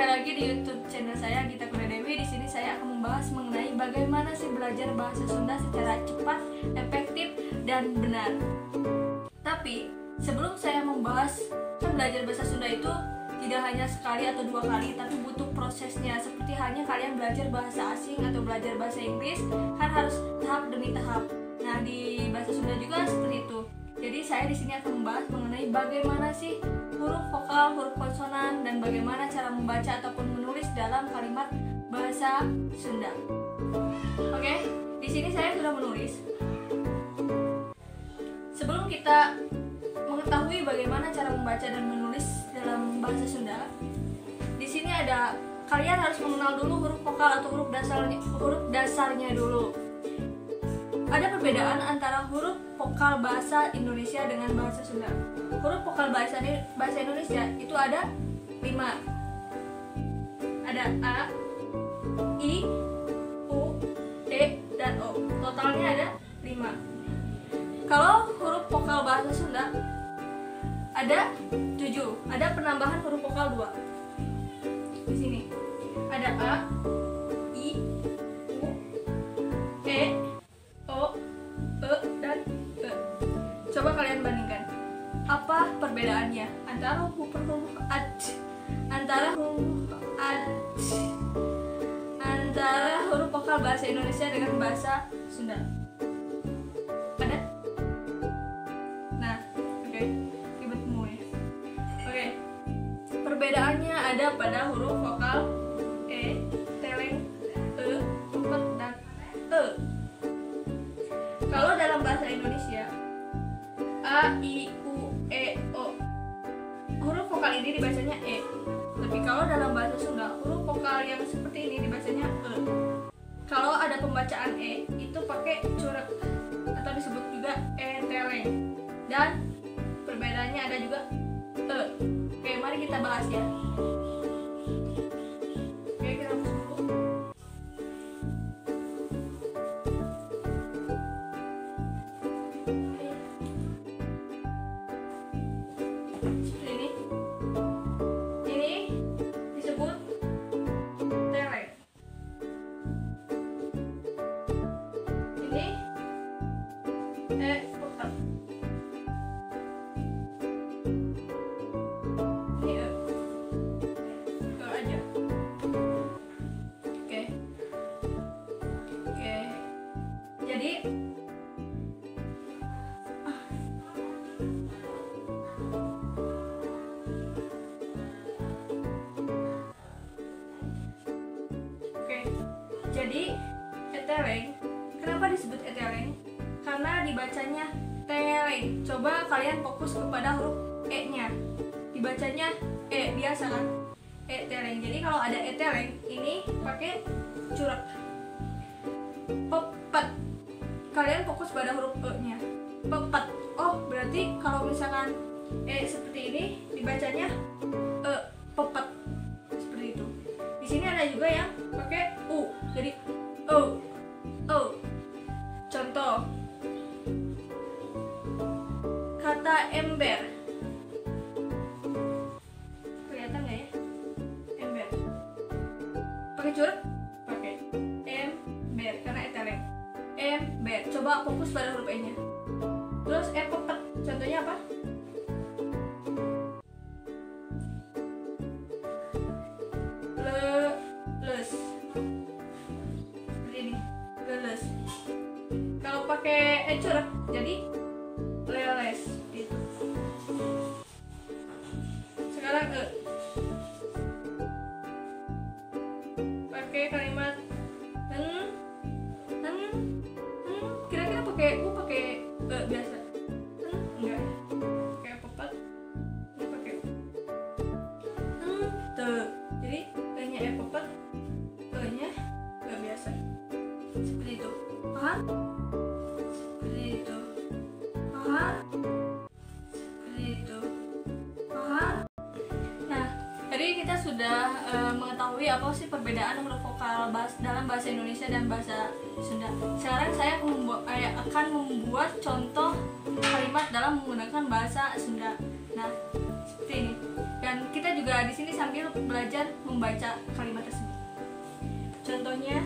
Kembali lagi di YouTube channel saya, Gita Kunadewi. Di sini saya akan membahas mengenai bagaimana sih belajar bahasa Sunda secara cepat, efektif, dan benar. Tapi sebelum saya membahas belajar bahasa Sunda itu tidak hanya sekali atau dua kali, tapi butuh prosesnya. Seperti halnya kalian belajar bahasa asing atau belajar bahasa Inggris, kan harus tahap demi tahap. Nah, di bahasa Sunda juga seperti itu. Jadi saya di sini akan membahas mengenai bagaimana sih huruf vokal, huruf konsonan, dan bagaimana cara membaca ataupun menulis dalam kalimat bahasa Sunda. Oke, di sini saya sudah menulis. Sebelum kita mengetahui bagaimana cara membaca dan menulis dalam bahasa Sunda, di sini ada kalian harus mengenal dulu huruf vokal atau huruf dasarnya dulu. Ada perbedaan antara huruf vokal bahasa Indonesia dengan bahasa Sunda. Huruf vokal bahasa Indonesia itu ada 5. Ada A, I, U, E, dan O. Totalnya ada 5. Kalau huruf vokal bahasa Sunda ada 7. Ada penambahan huruf vokal 2. Di sini ada A, I, U, E, O, E, dan E. Coba kalian bandingkan. Apa perbedaannya antara huruf vokal bahasa Indonesia dengan bahasa Sunda? Ada? Nah, oke. Ribet semua ya. Oke. Perbedaannya ada pada huruf vokal E, teleng, E, empet, dan E. Kalau dalam bahasa Indonesia A, I, U, E, O, huruf vokal ini dibacanya E. Tapi kalau dalam bahasa Sunda, huruf vokal yang seperti ini dibacanya E. Kalau ada pembacaan E, itu pakai curek atau disebut juga E teleng. Dan perbedaannya ada juga E. Oke, mari kita bahas ya. Oke, kita hapus dulu. Seperti ini. Ini disebut teleng. Ini vokal. Ini E aja. Oke. Oke. Jadi Jadi eteleng, kenapa disebut eteleng? Karena dibacanya teleng. Coba kalian fokus kepada huruf E-nya. Dibacanya E, biasa kan? E teleng. Jadi kalau ada eteleng, ini pakai curek. Pepet. Kalian fokus pada huruf E-nya. Pepet. Oh, berarti kalau misalkan E seperti ini, dibacanya E, pepet. Seperti itu. Di sini ada juga yang pakai U, jadi O. Contoh kata ember, kelihatan nggak ya? Ember pakai curug, pakai ember karena eteleng. Ember, coba fokus pada huruf E-nya. Terus pepet, contohnya apa? Kalau pakai curek jadi leles gitu. Sekarang pakai kalimat kira-kira pakai U, pakai biasa enggak ya? Kayak pepet ini pakai jadi E-nya pepet, E-nya enggak biasa. Seperti itu. Paham? Seperti itu. Paham? Seperti itu. Paham? Nah, tadi kita sudah mengetahui apa sih perbedaan huruf vokal dalam bahasa Indonesia dan bahasa Sunda. Sekarang saya akan membuat contoh kalimat dalam menggunakan bahasa Sunda. Nah, seperti ini. Dan kita juga di sini sambil belajar belajar membaca kalimat tersebut. Contohnya,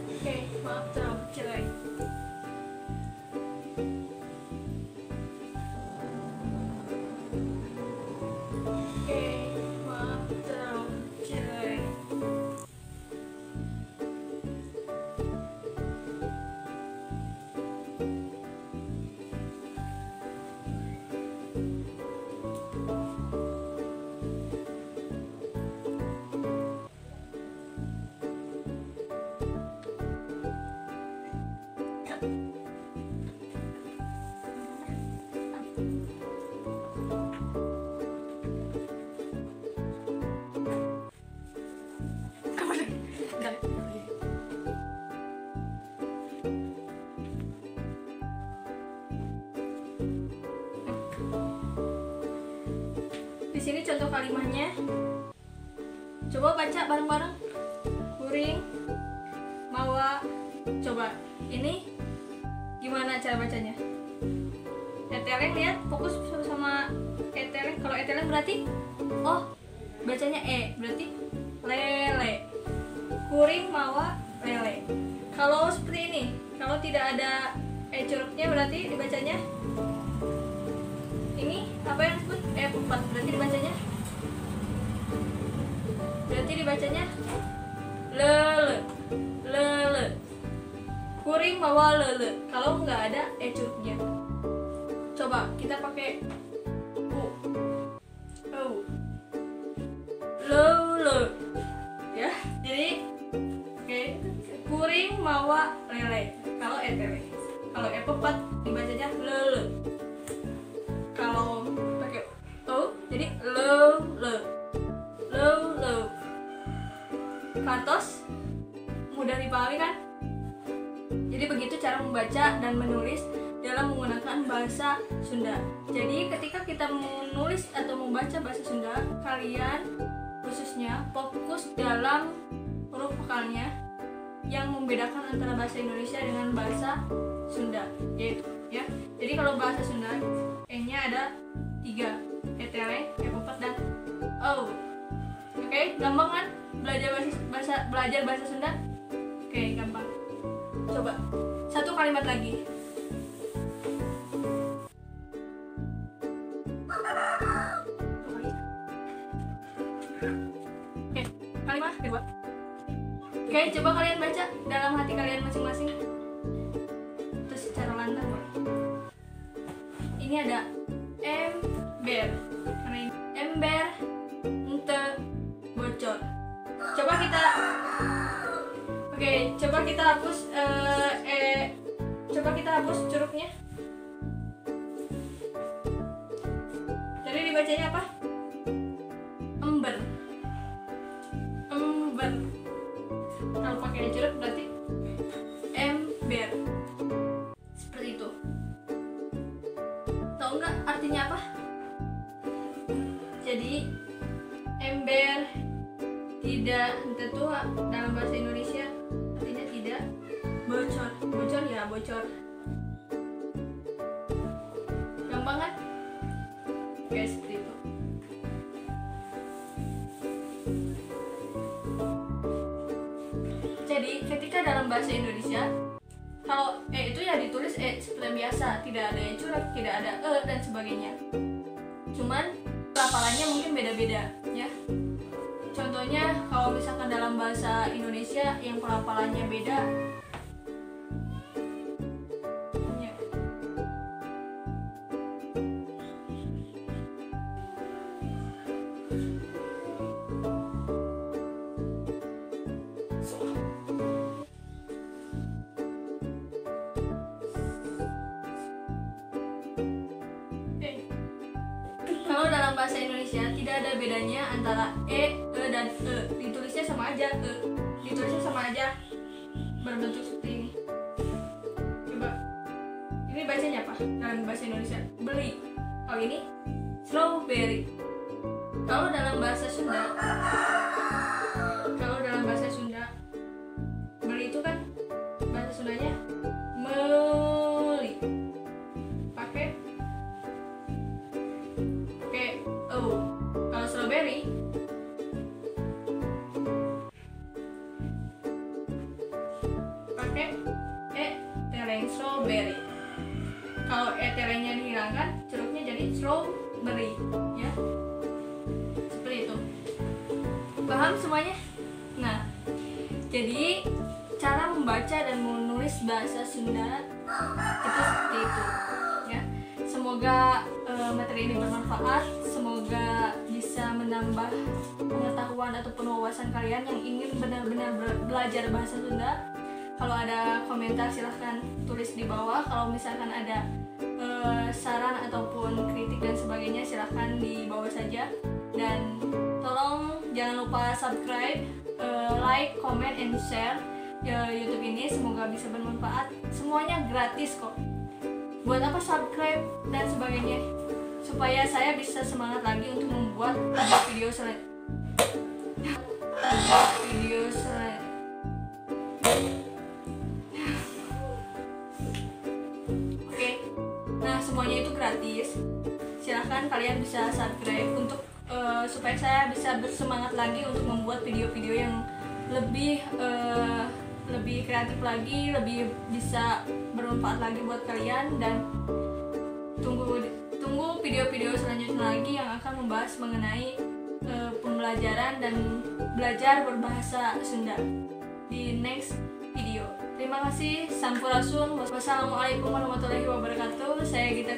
oke, maaf terlalu kecil ya. Oke, maaf terlalu kecil ya. Di sini contoh kalimatnya. Coba baca bareng-bareng. Kuring, mawa. Coba ini gimana cara bacanya? Eteleng, lihat, fokus sama eteleng. Kalau eteleng berarti bacanya berarti lele. Kuring, mawa, lele. Kalau seperti ini, kalau tidak ada curugnya berarti dibacanya ini apa yang disebut empat, berarti dibacanya lele. Kuring, mawa, lele. Kalau nggak ada curugnya, coba kita pakai lele ya. Jadi kuring, mawa, lele. Kalau etele, kalau empat dibacanya lele. Kalau pakai jadi lele. Kantos, mudah dipahami kan? Jadi begitu cara membaca dan menulis dalam menggunakan bahasa Sunda. Jadi ketika kita menulis atau membaca bahasa Sunda, kalian khususnya fokus dalam huruf vokalnya yang membedakan antara bahasa Indonesia dengan bahasa Sunda, yaitu ya. Jadi kalau bahasa Sunda E-nya ada 3, eteleng, empat, dan o. Oke, gampang kan belajar bahasa Sunda? Oke, gampang. Coba satu kalimat lagi. Oke, kalimat kedua. Oke, coba kalian baca dalam hati kalian masing-masing. Terus secara lantang. Ini ada ember. Karena ini ember, ente, bocor. Coba kita hapus coba kita hapus curugnya. Jadi dibacanya apa? Ember. Kalau pakai curug berarti ember. Seperti itu. Tahu nggak artinya apa? Jadi ember tidak tentu dalam bahasa Indonesia artinya tidak. Bocor ya bocor. Gampang kan? Oke, seperti itu. Jadi ketika dalam bahasa Indonesia, kalau itu ya ditulis seperti biasa, tidak ada curug, tidak ada dan sebagainya. Cuman pelafalannya mungkin beda-beda ya. Contohnya kalau misalkan dalam bahasa Indonesia yang pelafalannya beda ya. Kalau dalam bahasa Indonesia tidak ada bedanya antara e dan e, ditulisnya sama aja, ditulisnya sama aja, berbentuk seperti ini. Coba, ini bacanya apa dalam bahasa Indonesia? Beli. Kalau ini strawberry. Kalau dalam bahasa Sunda, beli itu kan bahasa Sundanya meli, pakai tereng strawberry. Kalau terengnya dihilangkan, curugnya jadi strawberry, ya. Seperti itu. Paham semuanya? Nah, jadi cara membaca dan menulis bahasa Sunda itu seperti itu, ya. Semoga materi ini bermanfaat, semoga bisa menambah pengetahuan ataupun wawasan kalian yang ingin benar-benar belajar bahasa Sunda. Kalau ada komentar silahkan tulis di bawah. Kalau misalkan ada saran ataupun kritik dan sebagainya silahkan di bawah saja. Dan tolong jangan lupa subscribe, like, comment, and share YouTube ini. Semoga bisa bermanfaat. Semuanya gratis kok. Buat apa subscribe dan sebagainya? Supaya saya bisa semangat lagi untuk membuat video selanjutnya. Oke. Nah, semuanya itu gratis. Silahkan kalian bisa subscribe untuk supaya saya bisa bersemangat lagi untuk membuat video-video yang lebih kreatif lagi, lebih bisa bermanfaat lagi buat kalian. Dan tunggu video-video selanjutnya lagi yang akan membahas mengenai pembelajaran dan belajar berbahasa Sunda di next video. Terima kasih. Sampurasun. Wassalamualaikum warahmatullahi wabarakatuh. Saya Gita